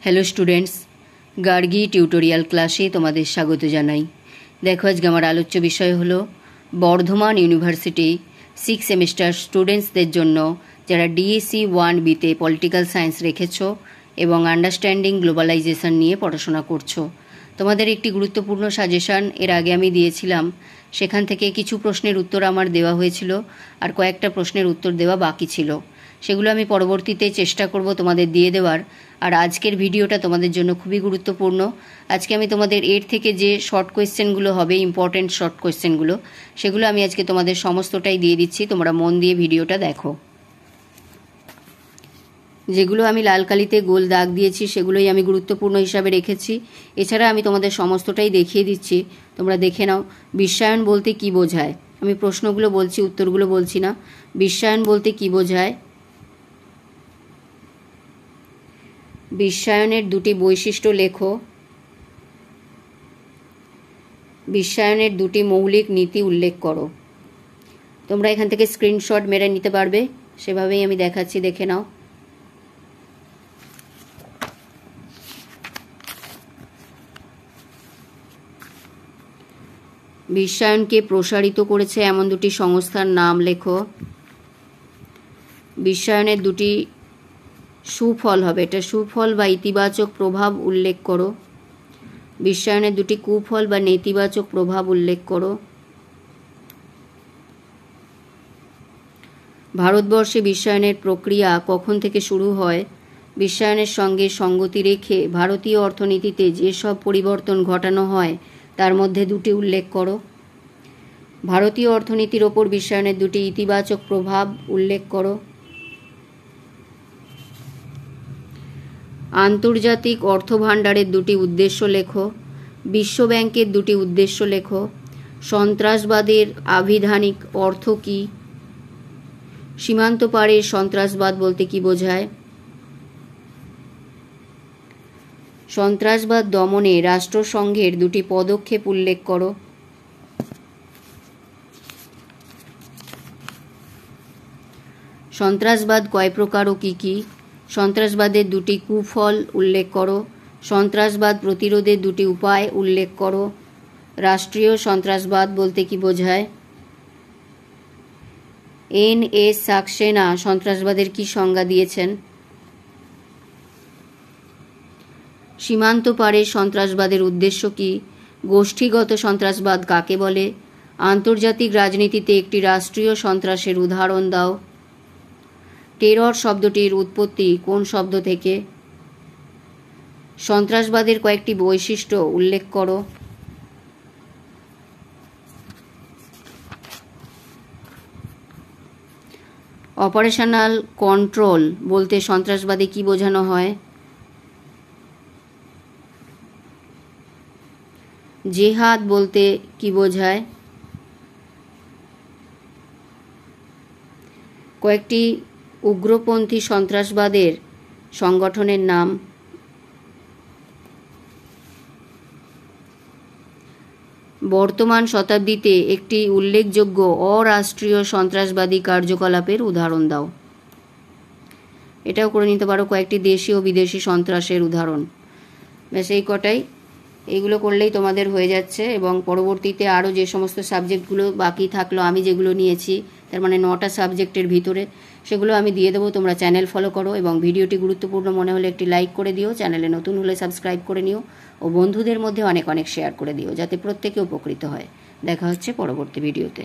Hello students, Gargi tutorial ক্লাসে তোমাদের স্বাগত জানাই। দেখো, আজকে আমার আলোচ্য বিষয় হলো বর্ধমান ইউনিভার্সিটি 6 সেমিস্টার স্টুডেন্টসদের জন্য যারা ডিএসসি 1বিতে পলিটিক্যাল সায়েন্স রেখেছো এবং আন্ডারস্ট্যান্ডিং গ্লোবালাইজেশন নিয়ে পড়াশোনা করছো। তোমাদের একটি গুরুত্বপূর্ণ সাজেশান এর আগে আমি দিয়েছিলাম, সেখান থেকে কিছু প্রশ্নের উত্তর আমার দেওয়া হয়েছিল আর কয়েকটা প্রশ্নের উত্তর দেওয়া বাকি ছিল। সেগুলো আমি পরবর্তীতে চেষ্টা করব তোমাদের দিয়ে দেওয়ার। আর আজকের ভিডিওটা তোমাদের জন্য খুবই গুরুত্বপূর্ণ। আজকে আমি তোমাদের এর থেকে যে শর্ট কোয়েশ্চেনগুলো হবে, ইম্পর্টেন্ট শর্ট কোয়েশ্চেনগুলো, সেগুলো আমি আজকে তোমাদের সমস্তটাই দিয়ে দিচ্ছি। তোমরা মন দিয়ে ভিডিওটা দেখো। যেগুলো আমি লাল কালিতে গোল দাগ দিয়েছি সেগুলোই আমি গুরুত্বপূর্ণ হিসাবে রেখেছি। এছাড়া আমি তোমাদের সমস্তটাই দেখিয়ে দিচ্ছি, তোমরা দেখে নাও। বিশ্বায়ন বলতে কি বোঝায়? আমি প্রশ্নগুলো বলছি, উত্তরগুলো বলছি না। বিশ্বায়ন বলতে কি বোঝায়? বিশ্বায়নের দুটি বৈশিষ্ট্য লেখো। বিশ্বায়নের দুটি মৌলিক নীতি উল্লেখ করো। তোমরা এখান থেকে স্ক্রিনশট মেরে নিতে পারবে, সেভাবেই আমি দেখাচ্ছি, দেখে নাও। বিশ্বায়নকে প্রসারিত করেছে এমন দুটি সংস্থার নাম লেখো। বিশ্বায়নের দুটি সুফল হবে, এটা সুফল বা ইতিবাচক প্রভাব উল্লেখ করো। বিশ্বায়নের দুটি কুফল বা নেতিবাচক প্রভাব উল্লেখ করো। ভারতবর্ষে বিশ্বায়নের প্রক্রিয়া কখন থেকে শুরু হয়? বিশ্বায়নের সঙ্গে সঙ্গতি রেখে ভারতীয় অর্থনীতিতে যেসব পরিবর্তন ঘটানো হয় তার মধ্যে দুটি উল্লেখ করো। ভারতীয় অর্থনীতির ওপর বিশ্বায়নের দুটি ইতিবাচক প্রভাব উল্লেখ করো। আন্তর্জাতিক অর্থভাণ্ডারের দুটি উদ্দেশ্য লেখো। বিশ্বব্যাংকের দুটি উদ্দেশ্য লেখো। সন্ত্রাসবাদের আভিধানিক অর্থ কী? সীমান্ত পারের সন্ত্রাসবাদ বলতে কি বোঝায়? সন্ত্রাসবাদ দমনে রাষ্ট্রসংঘের দুটি পদক্ষেপ উল্লেখ করো। সন্ত্রাসবাদ কয় প্রকার ও কী কী? সন্ত্রাসবাদের দুটি কুফল উল্লেখ করো। সন্ত্রাসবাদ প্রতিরোধের দুটি উপায় উল্লেখ করো। রাষ্ট্রীয় সন্ত্রাসবাদ বলতে কি বোঝায়? এন.এস. সাক্সেনা সন্ত্রাসবাদের কি সংজ্ঞা দিয়েছেন? সীমান্ত পারের সন্ত্রাসবাদের উদ্দেশ্য কি? গোষ্ঠীগত সন্ত্রাসবাদ কাকে বলে? আন্তর্জাতিক রাজনীতিতে একটি রাষ্ট্রীয় সন্ত্রাসের উদাহরণ দাও। টেরর শব্দটির উৎপত্তি কোন শব্দ থেকে? সন্ত্রাসবাদের কয়েকটি বৈশিষ্ট্য উল্লেখ করো। অপারেশনাল কন্ট্রোল বলতে সন্ত্রাসবাদে কি বোঝানো হয়? জেহাদ বলতে কি বোঝায়? কয়েকটি উগ্রপন্থী সন্ত্রাসবাদের সংগঠনের নাম। বর্তমান শতাব্দীতে একটি উল্লেখযোগ্য অরাষ্ট্রীয় সন্ত্রাসবাদী কার্যকলাপের উদাহরণ দাও। এটাও করে নিতে পারো, কয়েকটি দেশি ও বিদেশি সন্ত্রাসের উদাহরণ। ব্যাস এই কটাই, এইগুলো করলেই তোমাদের হয়ে যাচ্ছে। এবং পরবর্তীতে আরও যে সমস্ত সাবজেক্টগুলো বাকি থাকলো, আমি যেগুলো নিয়েছি, তার মানে 9টা সাবজেক্টের ভিতরে, সেগুলো আমি দিয়ে দেবো। তোমরা চ্যানেল ফলো করো এবং ভিডিওটি গুরুত্বপূর্ণ মনে হলে একটি লাইক করে দিও, চ্যানেলে নতুন হলে সাবস্ক্রাইব করে নিও ও বন্ধুদের মধ্যে অনেক অনেক শেয়ার করে দিও, যাতে প্রত্যেকে উপকৃত হয়। দেখা হচ্ছে পরবর্তী ভিডিওতে।